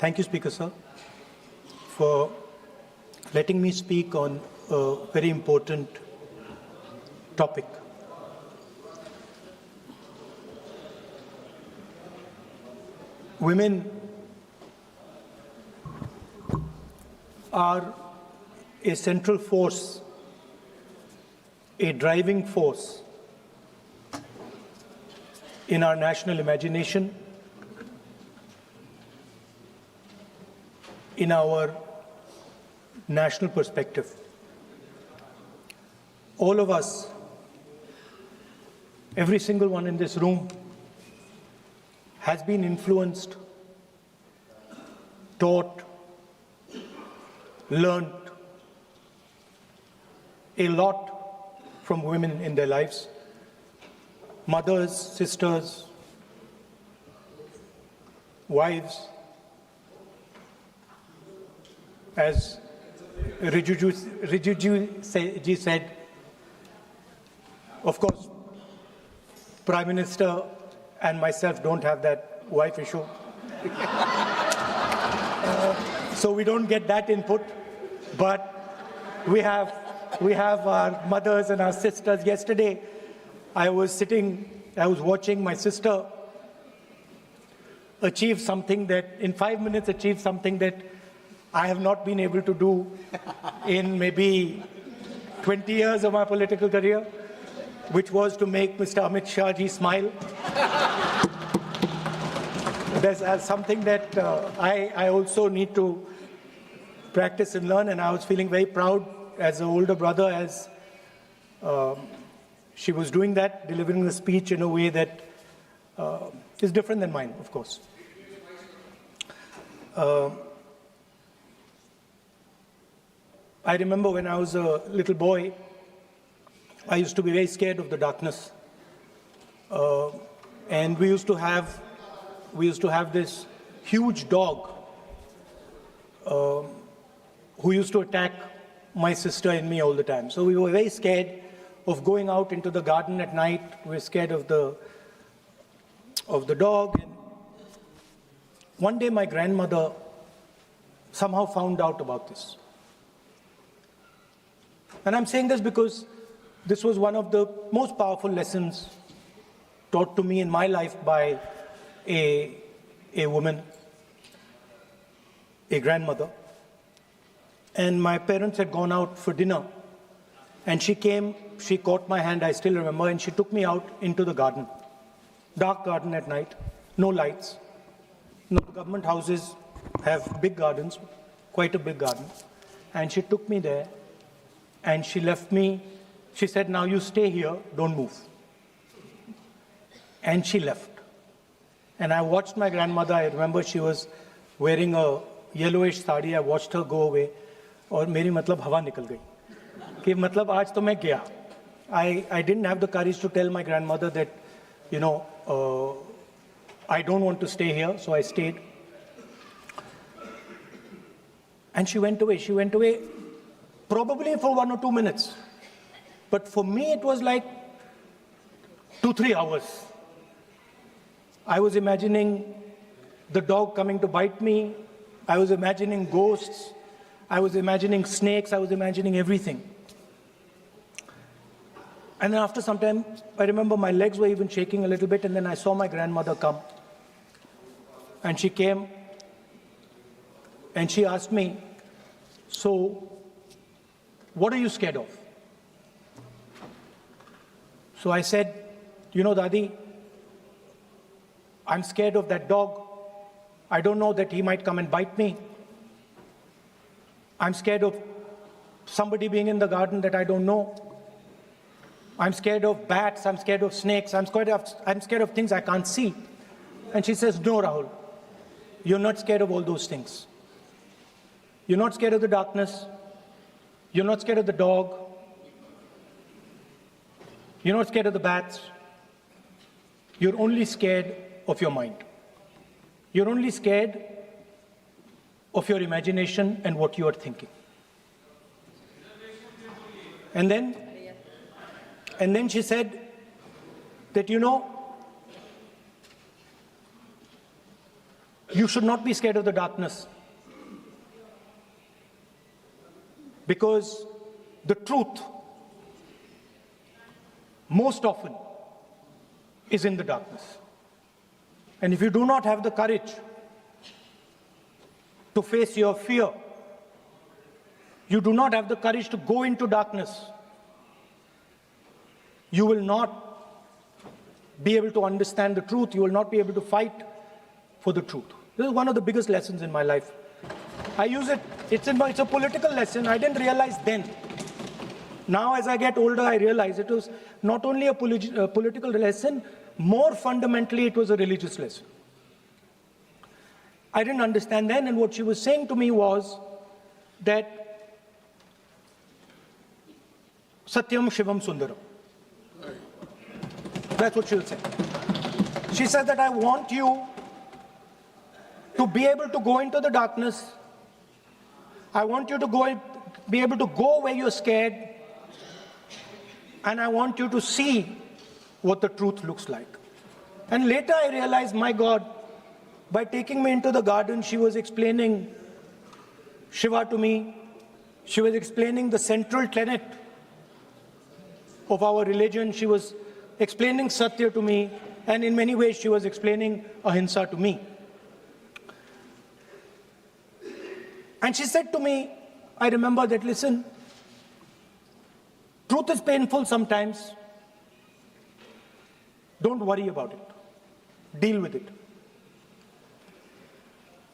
Thank you, Speaker Sir, for letting me speak on a very important topic. Women are a central force, a driving force in our national imagination, in our national perspective. All of us, every single one in this room, has been influenced, taught, learned a lot from women in their lives. Mothers, sisters, wives. As Rijiju ji said, of course, Prime Minister and myself don't have that wife issue. So we don't get that input, but we have our mothers and our sisters. Yesterday, I was watching my sister achieve something that, in 5 minutes, achieve something that I have not been able to do in maybe 20 years of my political career, which was to make Mr. Amit Shah ji smile. There's something that I also need to practice and learn, and I was feeling very proud as an older brother as she was doing that, delivering the speech in a way that is different than mine, of course. I remember when I was a little boy, I used to be very scared of the darkness. And we used to have this huge dog who used to attack my sister and me all the time. So we were very scared of going out into the garden at night. We were scared of the dog. And one day my grandmother somehow found out about this. And I'm saying this because this was one of the most powerful lessons taught to me in my life by a woman, a grandmother. And my parents had gone out for dinner. And she came, she caught my hand, I still remember, and she took me out into the garden. Dark garden at night, no lights. No, government houses have big gardens, quite a big garden. And she took me there. And she left me, she said, now you stay here, don't move. And she left. And I watched my grandmother, I remember she was wearing a yellowish sari, I watched her go away, और मेरी मतलब हवा निकल गई कि मतलब आज तो मैं गया. I didn't have the courage to tell my grandmother that, I don't want to stay here, so I stayed. And she went away. Probably for 1 or 2 minutes. But for me, it was like 2-3 hours. I was imagining the dog coming to bite me. I was imagining ghosts. I was imagining snakes. I was imagining everything. And then after some time, I remember my legs were even shaking a little bit, and then I saw my grandmother come. And she came, and she asked me, so, what are you scared of? So I said, Dadi, I'm scared of that dog. I don't know that he might come and bite me. I'm scared of somebody being in the garden that I don't know. I'm scared of bats. I'm scared of snakes. I'm scared of things I can't see. And she says, no, Rahul, you're not scared of all those things. You're not scared of the darkness. You're not scared of the dog. You're not scared of the bats. You're only scared of your mind. You're only scared of your imagination and what you are thinking. And then she said that, You should not be scared of the darkness. Because the truth, most often, is in the darkness. And if you do not have the courage to face your fear, you do not have the courage to go into darkness, you will not be able to understand the truth. You will not be able to fight for the truth. This is one of the biggest lessons in my life. I use it, it's a political lesson. I didn't realize then. Now as I get older, I realize it was not only a political lesson, more fundamentally it was a religious lesson. I didn't understand then, and what she was saying to me was that Satyam Shivam Sundaram. That's what she'll say. She says that I want you to be able to go into the darkness. I want you to be able to go where you're scared. And I want you to see what the truth looks like. And later I realized, my God, by taking me into the garden, she was explaining Shiva to me. She was explaining the central tenet of our religion. She was explaining Satya to me. And in many ways, she was explaining Ahimsa to me. And she said to me, I remember that, listen, truth is painful sometimes. Don't worry about it. Deal with it.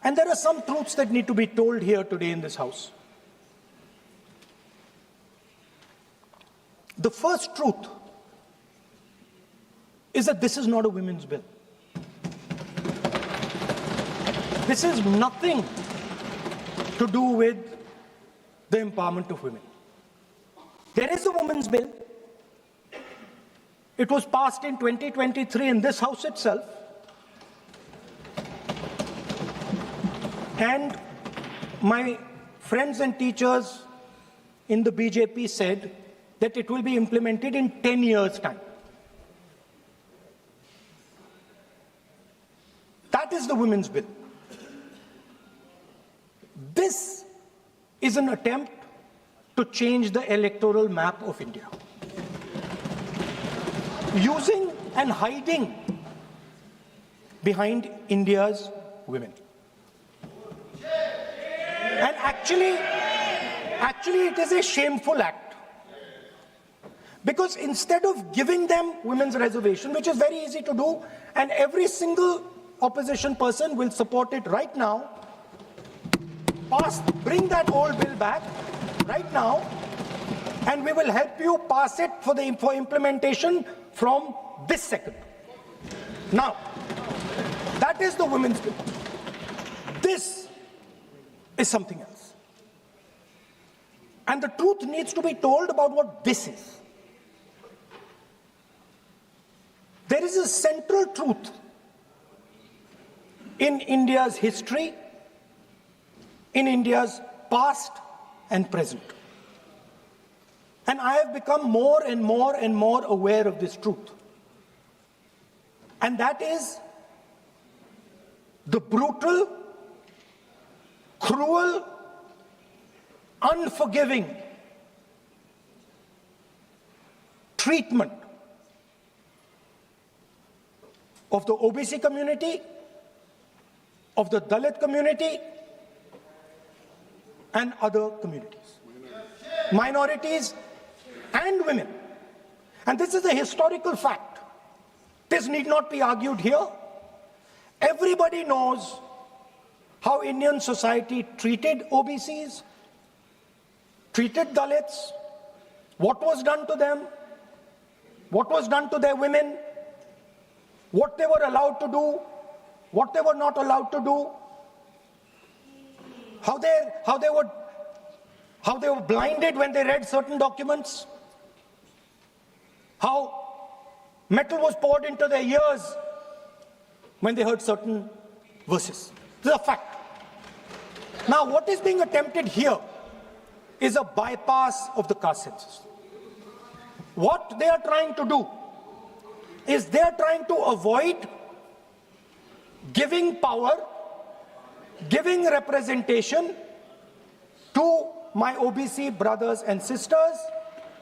And there are some truths that need to be told here today in this house. The first truth is that this is not a women's bill. This is nothing to do with the empowerment of women. There is a women's bill. It was passed in 2023 in this house itself. And my friends and teachers in the BJP said that it will be implemented in 10 years' time. That is the women's bill. This is an attempt to change the electoral map of India. Using and hiding behind India's women. And actually it is a shameful act. Because instead of giving them women's reservation, which is very easy to do, and every single opposition person will support it right now, bring that old bill back right now, and we will help you pass it for implementation from this second. Now, that is the women's bill. This is something else. And the truth needs to be told about what this is. There is a central truth in India's history, in India's past and present. And I have become more and more and more aware of this truth. And that is the brutal, cruel, unforgiving treatment of the OBC community, of the Dalit community, and other communities, minorities and women. And this is a historical fact. This need not be argued here. Everybody knows how Indian society treated OBCs, treated Dalits, what was done to them, what was done to their women, what they were allowed to do, what they were not allowed to do, how they were blinded when they read certain documents, how metal was poured into their ears when they heard certain verses. This is a fact. Now, what is being attempted here is a bypass of the caste census. What they are trying to do is they are trying to avoid giving power giving representation to my OBC brothers and sisters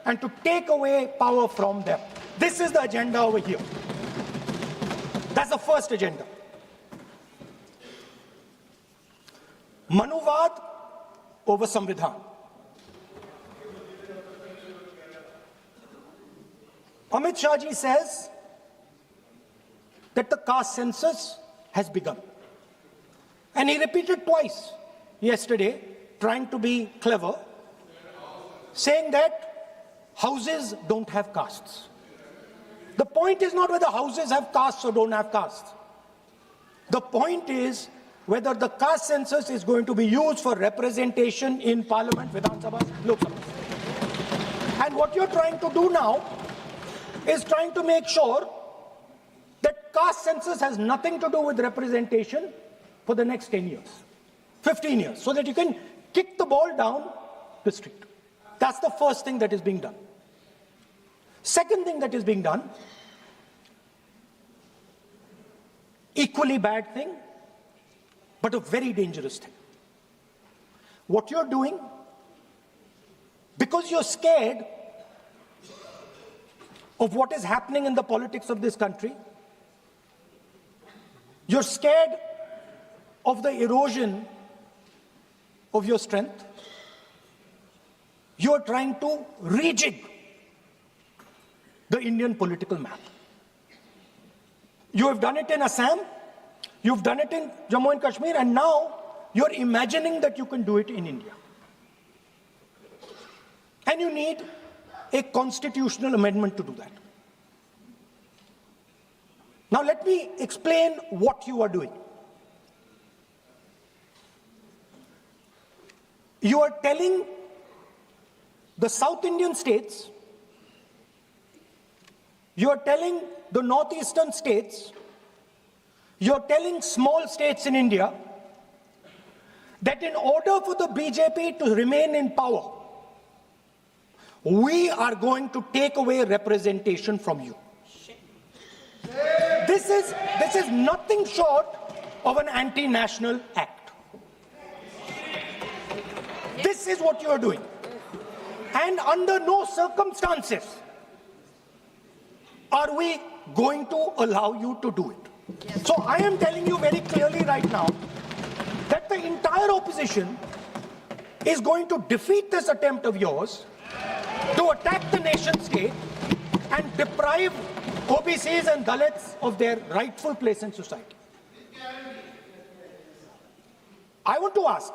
and to take away power from them. This is the agenda over here. That's the first agenda. Manuvad over Samvidhan. Amit Shah ji says that the caste census has begun. And he repeated twice yesterday, trying to be clever, saying that houses don't have castes. The point is not whether houses have castes or don't have castes. The point is whether the caste census is going to be used for representation in Parliament, Vidhan Sabha, Lok Sabha. And what you're trying to do now is trying to make sure that caste census has nothing to do with representation for the next 10 years, 15 years, so that you can kick the ball down the street. That's the first thing that is being done. Second thing that is being done, equally bad thing, but a very dangerous thing. What you're doing, because you're scared of what is happening in the politics of this country, you're scared of the erosion of your strength, you're trying to rejig the Indian political map. You have done it in Assam, you've done it in Jammu and Kashmir, and now you're imagining that you can do it in India. And you need a constitutional amendment to do that. Now let me explain what you are doing. You are telling the South Indian states, you are telling the northeastern states, you are telling small states in India that in order for the BJP to remain in power, we are going to take away representation from you. This is nothing short of an anti-national act. This is what you are doing. And under no circumstances are we going to allow you to do it. So I am telling you very clearly right now that the entire opposition is going to defeat this attempt of yours to attack the nation state and deprive OBCs and Dalits of their rightful place in society. I want to ask,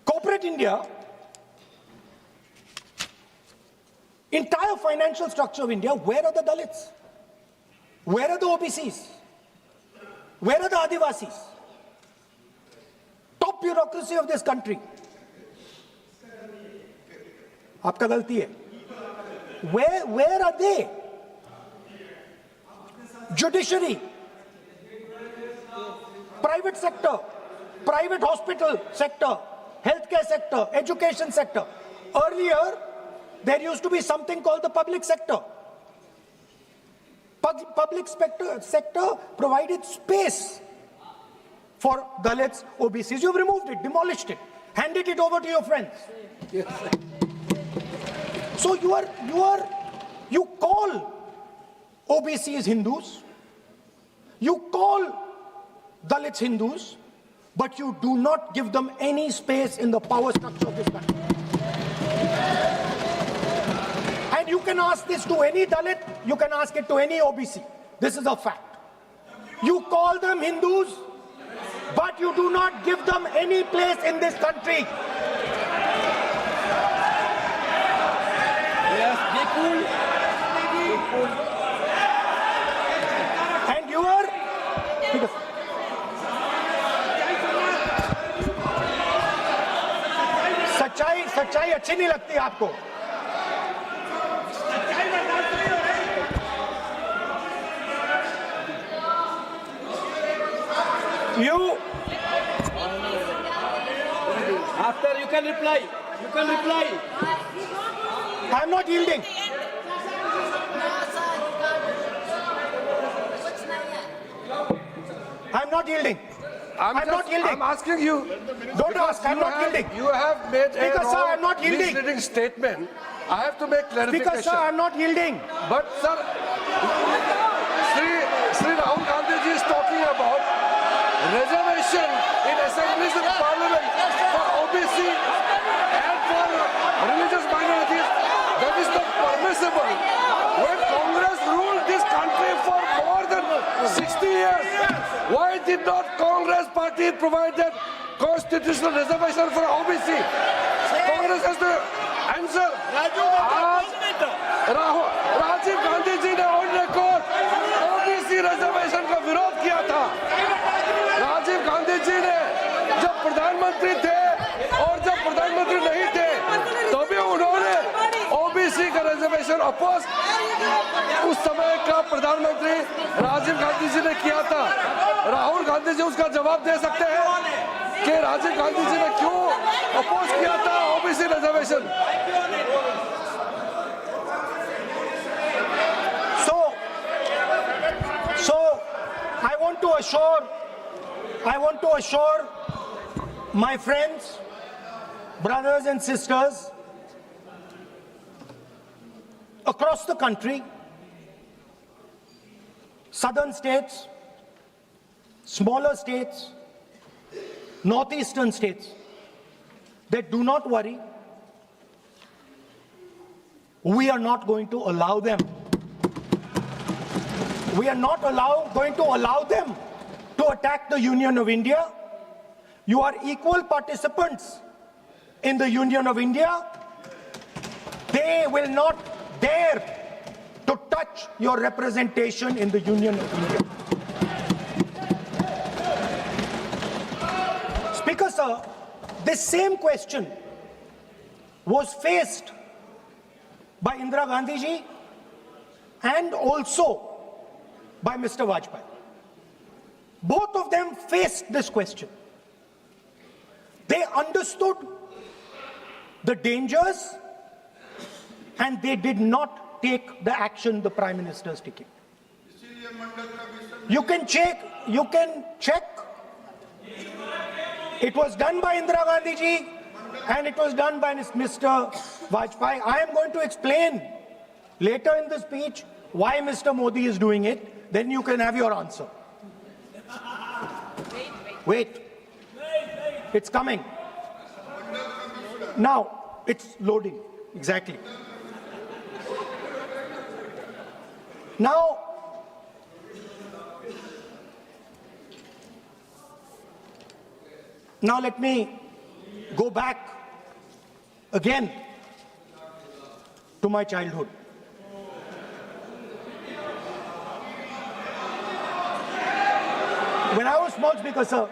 corporate India, entire financial structure of India, where are the Dalits? Where are the OBCs? Where are the Adivasis? Top bureaucracy of this country. Aapka galti hai. Where are they? Judiciary, private sector, private hospital sector, healthcare sector, education sector. Earlier, there used to be something called the public sector. Public sector provided space for Dalits, OBCs. You've removed it, demolished it, handed it over to your friends. Yes. So you call OBCs Hindus, you call Dalits Hindus, but you do not give them any space in the power structure of this country. And you can ask this to any Dalit, you can ask it to any OBC. This is a fact. You call them Hindus, but you do not give them any place in this country. Yes, be cool. And you are... सच्चाई अच्छी नहीं लगती आपको. You After you can reply. You can reply. I'm not yielding. I'm not yielding. I'm not yielding. I'm asking you. Don't ask. I'm not yielding. You have made Speaker, a sir, wrong, I'm not yielding. misleading statement. I have to make clarification. Speaker, sir, I'm not yielding. But sir, Sri Rahul Gandhi ji is talking about reservation in assemblies and parliament for OBC and for religious minorities. That is not permissible. When Congress ruled this country for more than 60 years, why did not Congress party provide that constitutional reservation for OBC? Congress has to answer. Rajiv Gandhi ji ने on record OBC reservation का विरोध किया था। राजीव गांधी जी ने जब प्रधानमंत्री थे और जब प्रधानमंत्री नहीं थे तो भी उन्होंने ओबीसी का रिजर्वेशन अपोज उस समय का प्रधानमंत्री राजीव गांधी जी ने किया था। राहुल गांधी जी उसका जवाब दे सकते हैं कि राजीव गांधी जी ने क्यों अपोज किया था OBC reservation. So I want to assure my friends, brothers and sisters across the country, southern states, smaller states, northeastern states, that do not worry, we are not going to allow them. We are not going to allow them to attack the Union of India. You are equal participants in the Union of India. They will not dare to touch your representation in the Union of India. Speaker, sir, this same question was faced by Indira Gandhi ji and also by Mr. Vajpayee. Both of them faced this question. They understood the dangers and they did not take the action the Prime Minister is taking. You can check. It was done by Indira Gandhi ji and it was done by Mr. Vajpayee. I am going to explain later in the speech why Mr. Modi is doing it. Then you can have your answer. Wait. It's coming. Now, it's loading. Exactly. Now, let me go back again to my childhood. When I was small, Speaker, sir,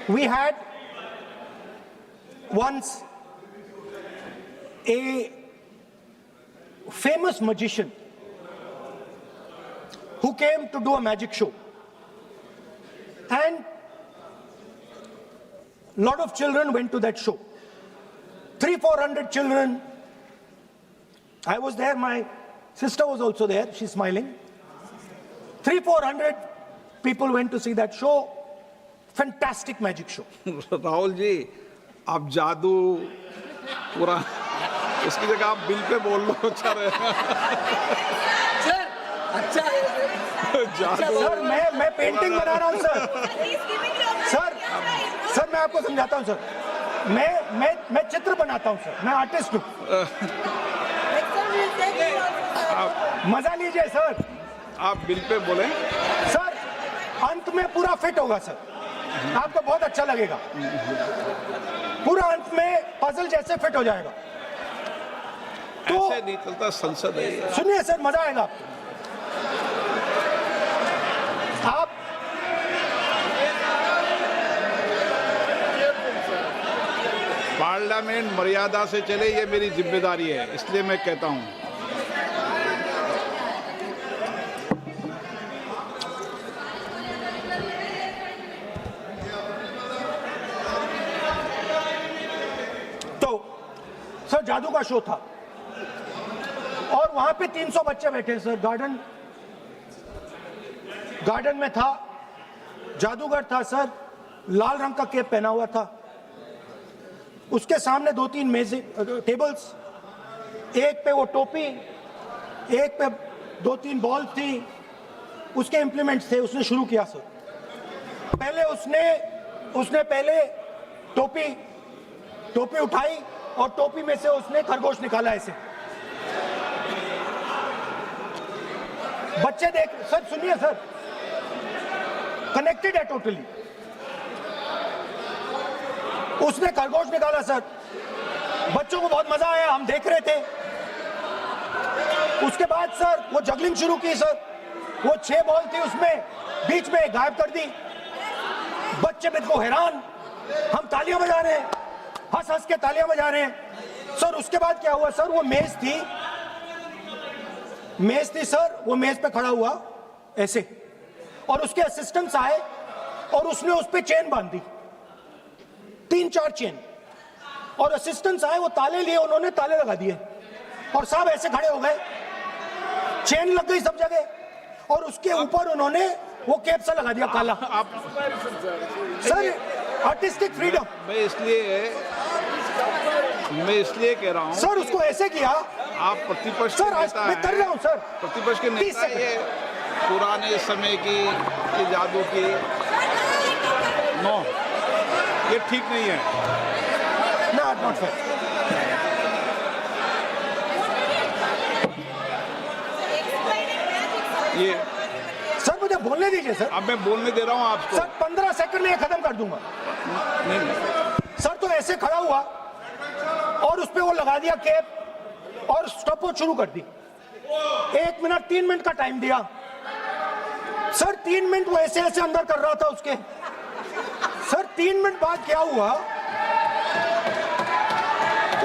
we had once a famous magician who came to do a magic show. And a lot of children went to that show. 300-400 children. I was there, my sister was also there, she's smiling. 300-400 people went to see that show. Fantastic magic show. Rahul ji, आप जादू पूरा उसकी जगह आप bill pay बोल लो अच्छा रहेगा। Sir मैं पेंटिंग बना रहा हूँ सर मैं आपको समझाता हूँ सर। मैं चित्र बनाता हूँ सर, मैं आर्टिस्ट हूँ। मजा लीजिए सर। आप बिल पे बोलें। सर अंत में पूरा फिट होगा सर, आपको बहुत अच्छा लगेगा। पूरा अंत में पजल जैसे फिट हो जाएगा। तो ऐसे नहीं चलता, संसद है। सुनिए सर, मजा आएगा आप पार्लियामेंट मर्यादा से चले, ये मेरी जिम्मेदारी है, इसलिए मैं कहता हूं। सर जादू का शो था और वहां पे 300 बच्चे बैठे सर। गार्डन में था जादूगर था सर, लाल रंग का कैप पहना हुआ था। उसके सामने 2-3 मेजें, टेबल्स, एक पे वो टोपी, एक पे 2-3 बॉल थी, उसके इंप्लीमेंट्स थे। उसने शुरू किया सर, पहले उसने पहले टोपी उठाई और टोपी में से उसने खरगोश निकाला ऐसे। बच्चे देख, सर सुनिए सर, कनेक्टेड है टोटली। उसने खरगोश निकाला सर, बच्चों को बहुत मजा आया, हम देख रहे थे। उसके बाद सर वो जगलिंग शुरू की सर, वो 6 बॉल थी उसमें बीच में गायब कर दी। बच्चे बिल्कुल हैरान, हम तालियां बजा रहे हैं, हंस हंस के तालियां बजा रहे हैं सर। उसके बाद क्या हुआ सर, वो मेज थी सर, वो मेज पे खड़ा हुआ ऐसे, और उसके असिस्टेंट्स आए और उसने उस पे चेन बांध दी, 3-4 चेन, और असिस्टेंट्स आए, वो ताले लिए, उन्होंने ताले लगा दिए और सब ऐसे खड़े हो गए, चेन लग गई सब जगह, और उसके ऊपर उन्होंने वो कैप सा लगा दिया काला। Sir artistic freedom. मैं इसलिए कह रहा हूँ सर उसको ऐसे किया। आप प्रतिपक्ष सर के नेता मैं कर रहा हूँ सर, प्रतिपक्ष के नेता, ये पुराने समय की ये जादू की नो, ये ठीक नहीं है। Not fair. ये सर मुझे बोलने दीजिए सर। अब मैं बोलने दे रहा हूँ आपको। सर 15 सेकंड में ये खत्म कर दूंगा। नहीं। सर तो ऐसे खड़ा हुआ और उस पे वो लगा दिया कैप और स्टॉपवॉच शुरू कर दी। 1 मिनट 3 मिनट का टाइम दिया सर। 3 मिनट वो ऐसे ऐसे अंदर कर रहा था उसके। सर 3 मिनट बाद क्या हुआ,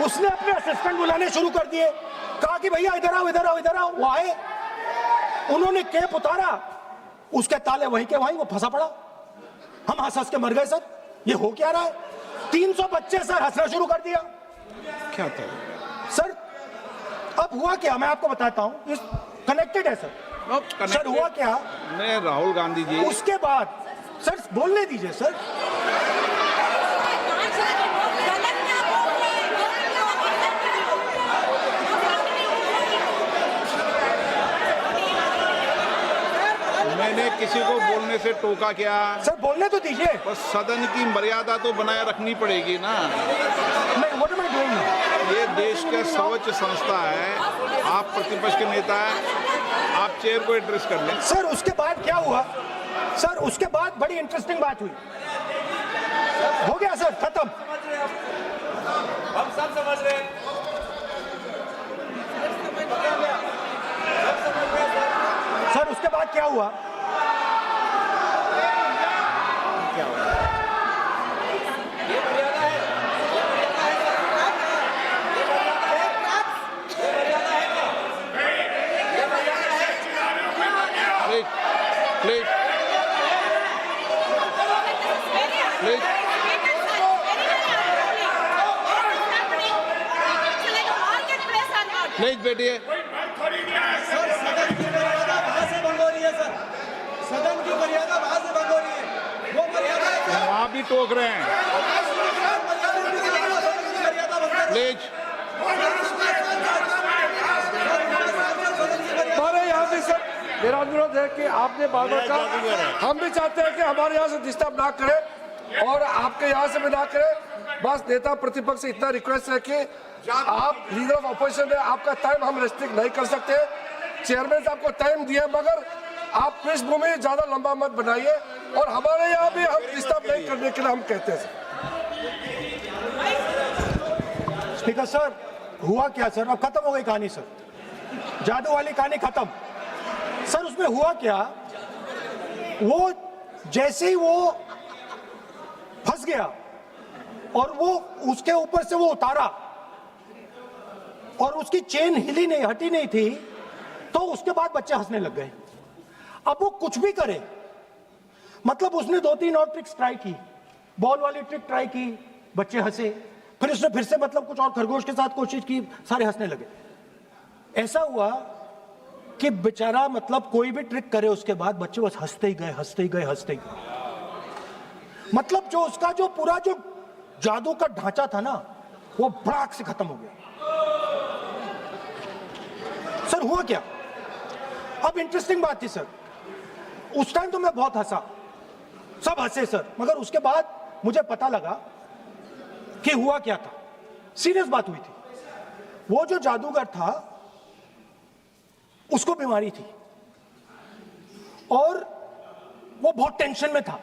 उसने अपने असिस्टेंट बुलाने शुरू कर दिए, कहा कि भैया इधर आओ इधर आओ इधर आओ। वो आए, उन्होंने कैप उतारा, उसके ताले वहीं के वहीं, वो फंसा पड़ा। हम हंस हंस के मर गए सर, ये हो क्या रहा है। 300 बच्चे सर हंसना शुरू कर दिया। क्या था सर अब हुआ क्या, मैं आपको बताता हूं, कनेक्टेड है सर। सर हुआ क्या, मैं राहुल गांधी जी, उसके बाद सर बोलने दीजिए सर। मैंने किसी को बोलने से टोका क्या? सर बोलने तो दीजिए। बस सदन की मर्यादा तो बनाए रखनी पड़ेगी ना। What am I doing now? ये देश का सर्वोच्च संस्था है, आप प्रतिपक्ष के नेता हैं, आप चेयर को एड्रेस कर लें। सर उसके बाद क्या हुआ, सर उसके बाद बड़ी इंटरेस्टिंग बात हुई। हो गया सर, खत्म। हम सब समझ रहे हैं। सर उसके बाद क्या हुआ, प्लीज प्लीज बैठिए। सदन की मर्यादा वहां से भंग हो रही है, वो मर्यादा वहाँ भी टोक रहे हैं। प्लीज हमारे यहाँ भी सर मेरा अनुरोध है कि आपने बार-बार कहा, हम भी चाहते हैं कि हमारे यहाँ से डिस्टर्ब ना करें और आपके यहाँ से भी ना करें। बस नेता प्रतिपक्ष से इतना रिक्वेस्ट है कि आप लीडर ऑफ अपोजिशन है, आपका टाइम हम रेस्ट्रिक्ट नहीं कर सकते। चेयरमैन साहब को टाइम दिया, मगर आप पृष्ठभूमि ज्यादा लंबा मत बनाइए और हमारे यहाँ भी हम डिस्टर्ब नहीं करने के लिए हम कहते हैं। स्पीकर सर हुआ क्या सर, अब खत्म हो गई कहानी सर, जादू वाली कहानी खत्म। सर उसमें हुआ क्या, वो जैसे ही वो फंस गया और वो उसके ऊपर से वो उतारा और उसकी चेन हिली नहीं, हटी नहीं थी, तो उसके बाद बच्चे हंसने लग गए। अब वो कुछ भी करे, मतलब उसने 2-3 और ट्रिक्स ट्राई की, बॉल वाली ट्रिक ट्राई की, बच्चे हंसे, फिर उसने फिर से मतलब कुछ और खरगोश के साथ कोशिश की, सारे हंसने लगे। ऐसा हुआ कि बेचारा मतलब कोई भी ट्रिक करे उसके बाद बच्चे बस हंसते ही गए, हंसते ही गए, हंसते ही गए। मतलब जो उसका जो पूरा जो जादू का ढांचा था ना, वो भड़ाक से खत्म हो गया। सर हुआ क्या? अब इंटरेस्टिंग बात थी सर, उस टाइम तो मैं बहुत हंसा, सब हंसे सर, मगर उसके बाद मुझे पता लगा कि हुआ क्या था। सीरियस बात हुई थी। वो जो जादूगर था उसको बीमारी थी और वो बहुत टेंशन में था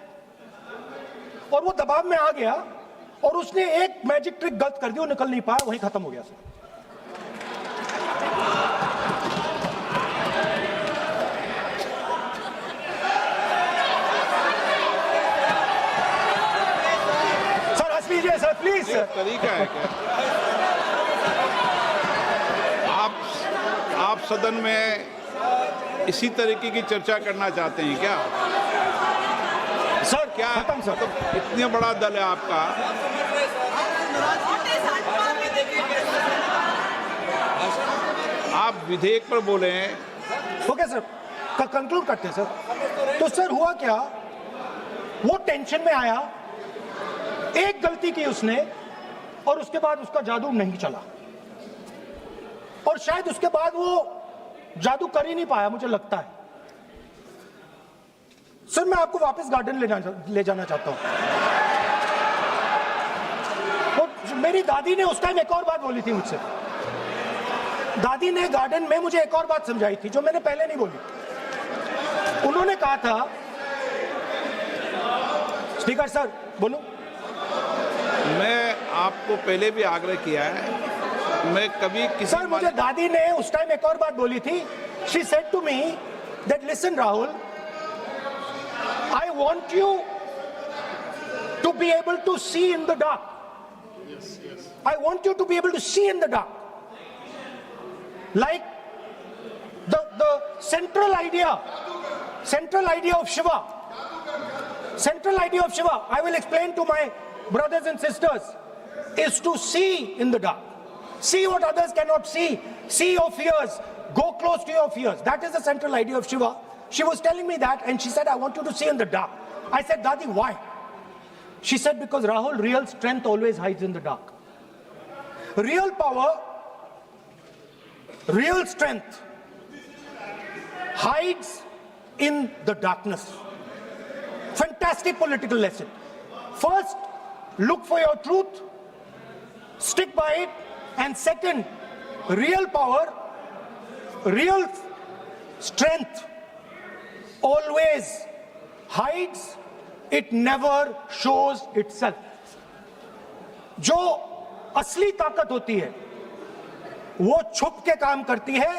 और वो दबाव में आ गया और उसने एक मैजिक ट्रिक गलत कर दी, वो निकल नहीं पाया, वहीं खत्म हो गया सर। सर हंस लीजिए सर, प्लीज ये सर। तरीका है क्या? आप सदन में इसी तरीके की चर्चा करना चाहते हैं क्या? सर क्या खत्म सर। मतलब इतने बड़ा दल है आपका, आप विधेयक पर बोले हैं। ओके सर, कंक्लूड करते हैं सर। तो सर हुआ क्या, वो टेंशन में आया, एक गलती की उसने और उसके बाद उसका जादू नहीं चला और शायद उसके बाद वो जादू कर ही नहीं पाया, मुझे लगता है। सर मैं आपको वापस गार्डन ले जाना चाहता हूं। तो मेरी दादी ने उस टाइम एक और बात बोली थी मुझसे। दादी ने गार्डन में मुझे एक और बात समझाई थी जो मैंने पहले नहीं बोली। उन्होंने कहा था, स्पीकर सर बोलूं? मैं आपको पहले भी आग्रह किया है, मैं कभी किसी सर मुझे दादी ने उस टाइम एक और बात बोली थी। She said to me that listen Rahul, I want you to be able to see in the dark. I want you to be able to see in the dark. Like the central idea of Shiva. Central idea of Shiva, I will explain to my brothers and sisters, is to see in the dark. See what others cannot see. See your fears. Go close to your fears. That is the central idea of Shiva. She was telling me that and she said, I want you to see in the dark. I said, Dadi, why? She said, because Rahul, real strength always hides in the dark. Real power, real strength hides in the darkness. Fantastic political lesson. First, look for your truth, stick by it, and second, real power, real strength always hides, it never shows itself. जो असली ताकत होती है वो छुप के काम करती है,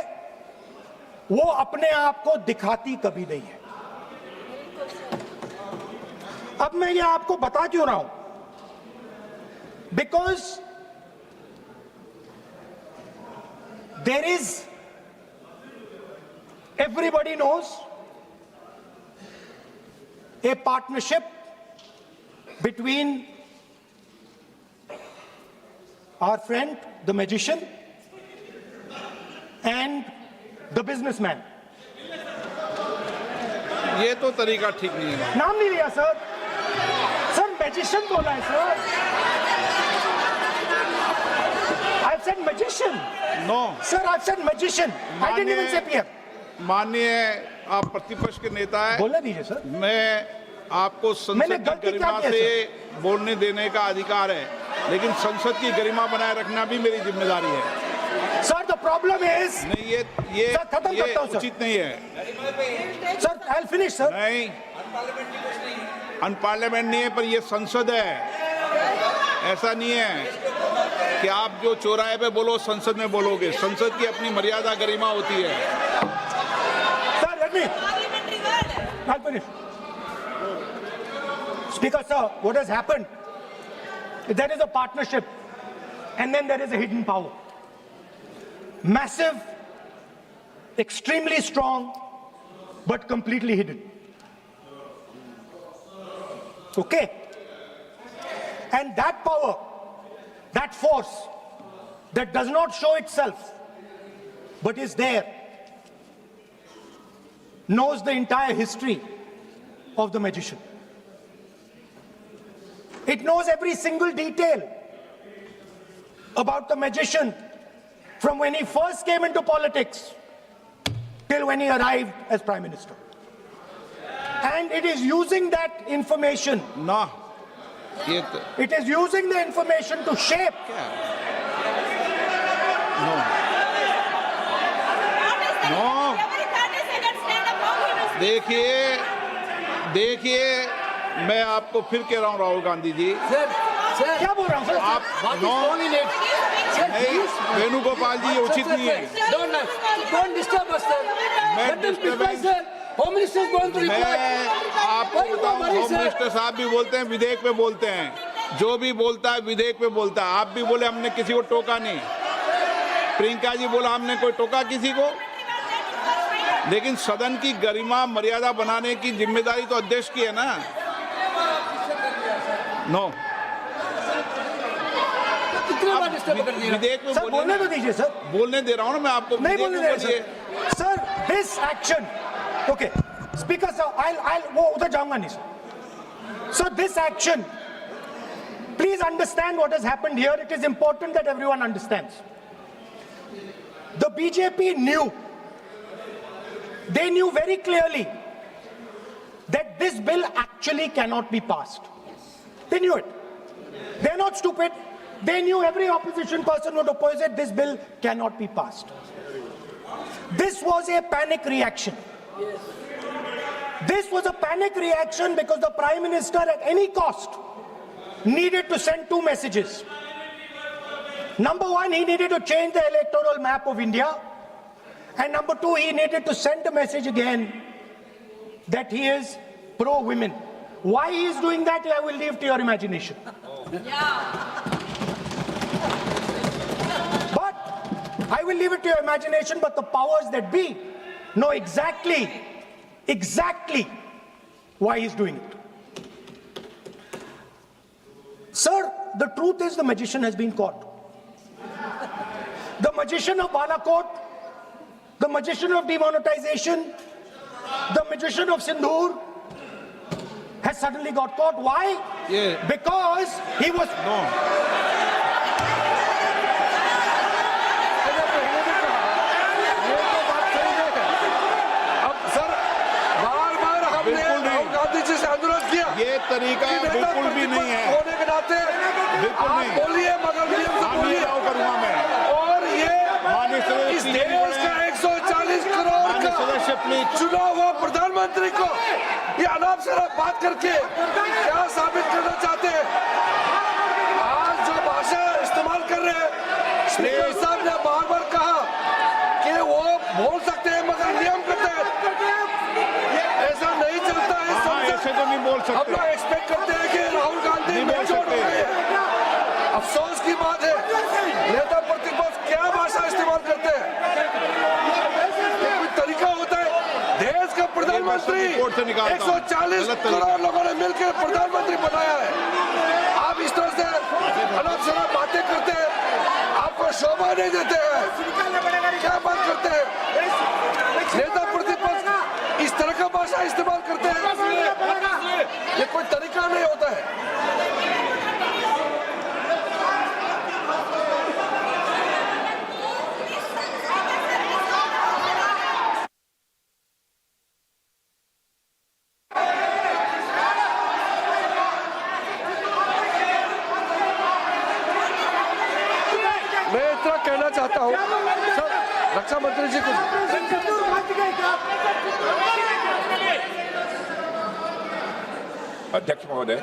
वो अपने आप को दिखाती कभी नहीं है। अब मैं ये आपको बता क्यों रहा हूं? Because there is, everybody knows, a partnership between our friend, the magician, and the businessman. ये तो तरीका ठीक नहीं है। नाम नहीं लिया सर, सर मैजिशियन बोला है sir. I've said magician. No. Sir, I've said magician. I didn't even say PM. माननीय आप प्रतिपक्ष के नेता हैं, बोलने दीजिए सर। मैं आपको मैंने संसद की गलती क्या गरिमा की है, से बोलने देने का अधिकार है, लेकिन संसद की गरिमा बनाए रखना भी मेरी जिम्मेदारी है। Sir, the problem is, नहीं, ये सर, खत्म करता हूं, सर। उचित नहीं है। sir, I'll finish, sir. नहीं, अनपार्लियामेंट नहीं है, पर ये संसद है। ऐसा नहीं है कि आप जो चौराहे पे बोलो संसद में बोलोगे। संसद की अपनी मर्यादा गरिमा होती है। Sir, let me. I'll finish. Speaker, sir, what has happened? There is a partnership, and then there is a hidden power. Massive, extremely strong, but completely hidden. Okay? And that power, that force, that does not show itself, but is there, knows the entire history of the magician. It knows every single detail about the magician from when he first came into politics till when he arrived as Prime Minister. And it is using that information, ना ये it is using the information to shape no देखिए मैं आपको फिर कह रहा हूँ राहुल गांधी जी, क्या बोल रहा हूँ सर? आप नो नहीं, वेणुगोपाल जी ये उचित नहीं है। Don't disturb us, sir. Let them reply, sir. Home Minister is going to reply. मैं आपको बताऊं, होम मिनिस्टर साहब भी बोलते हैं, विधेयक पे बोलते हैं, जो भी बोलता है विधेयक पे बोलता है। आप भी बोले हमने किसी को टोका नहीं, प्रियंका जी बोला हमने कोई टोका किसी को, लेकिन सदन की गरिमा मर्यादा बनाने की जिम्मेदारी तो अध्यक्ष की है ना। नो विधेयक में सर बोलने तो दीजिए सर। बोलने दे रहा हूँ ना मैं आपको, नहीं बोलने दे रहे बोलिए। Sir. This action, okay speaker sir, I वो उधर जाऊंगा नहीं sir. So this action, please understand what has happened here. It is important that everyone understands. The BJP knew, they knew very clearly that this bill actually cannot be passed. They knew it. They're not stupid. They knew every opposition person would oppose it. This bill cannot be passed. This was a panic reaction. This was a panic reaction because the Prime Minister at any cost needed to send two messages. Number one, he needed to change the electoral map of India. And number two, he needed to send a message again that he is pro-women. Why he is doing that, I will leave to your imagination. But I will leave it to your imagination, but the powers that be know exactly why he's doing it. Sir, the truth is the magician has been caught. The magician of Balakot, the magician of demonetization, the magician of Sindhur has suddenly got caught. Why? Yeah. Because he was... No. अब sir बार-बार हमने बिल्कुल नहीं। राहुल गांधी जी से अनुरोध किया, ये तरीका कि नेता बिल्कुल भी नहीं है। होने के नाते बिल्कुल आप नहीं। बोलिए, मगर नियम से हाँ, नहीं बोलिए। अलाउ करूंगा मैं। और ये माननीय सदस्य इस प्लीज देश का 140 करोड़ माननीय सदस्य का प्लीज चुना हुआ प्रधानमंत्री को ये अनाप शनाप बात करके क्या साबित करना चाहते हैं? आज जो भाषा इस्तेमाल कर रहे हैं, स्पीकर साहब ने बार-बार कहा कि वो बोल सकते हैं मगर नियम के तहत। ऐसा नहीं चलता है इस हाँ, संसद। ऐसे तो नहीं बोल हम सकते। लोग एक्सपेक्ट करते हैं कि राहुल गांधी नहीं बोल मेच्योर हो सकते। गए हैं। अफसोस की बात है, नेता प्रतिपक्ष क्या भाषा इस्तेमाल करते हैं? ये कोई तरीका होता है? देश का प्रधानमंत्री रिपोर्ट से निकालता हूं। 140 गलत तरीका। करोड़ लोगों ने मिलकर प्रधानमंत्री बनाया है। आप इस तरह से अनाप शनाप बातें करते हैं, आपको शोभा नहीं देते हैं। क्या बात करते हैं? नेता प्रतिपक्ष इस तरह का भाषा इस्तेमाल करते हैं, ये कोई तरीका नहीं होता है। मैं इतना कहना चाहता हूँ सर, रक्षा मंत्री जी कुछ अध्यक्ष महोदय,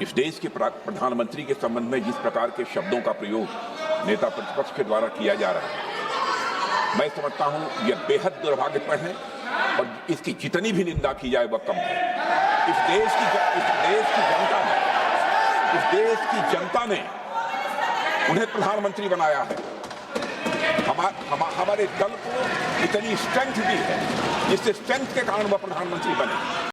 इस देश के प्रधानमंत्री के संबंध में जिस प्रकार के शब्दों का प्रयोग नेता प्रतिपक्ष के द्वारा किया जा रहा है, मैं समझता हूं यह बेहद दुर्भाग्यपूर्ण है और इसकी जितनी भी निंदा की जाए वह कम है। इस देश की जनता ने उन्हें प्रधानमंत्री बनाया है। हमारे दल को इतनी स्ट्रेंथ दी है जिससे स्ट्रेंथ के कारण वह प्रधानमंत्री बने।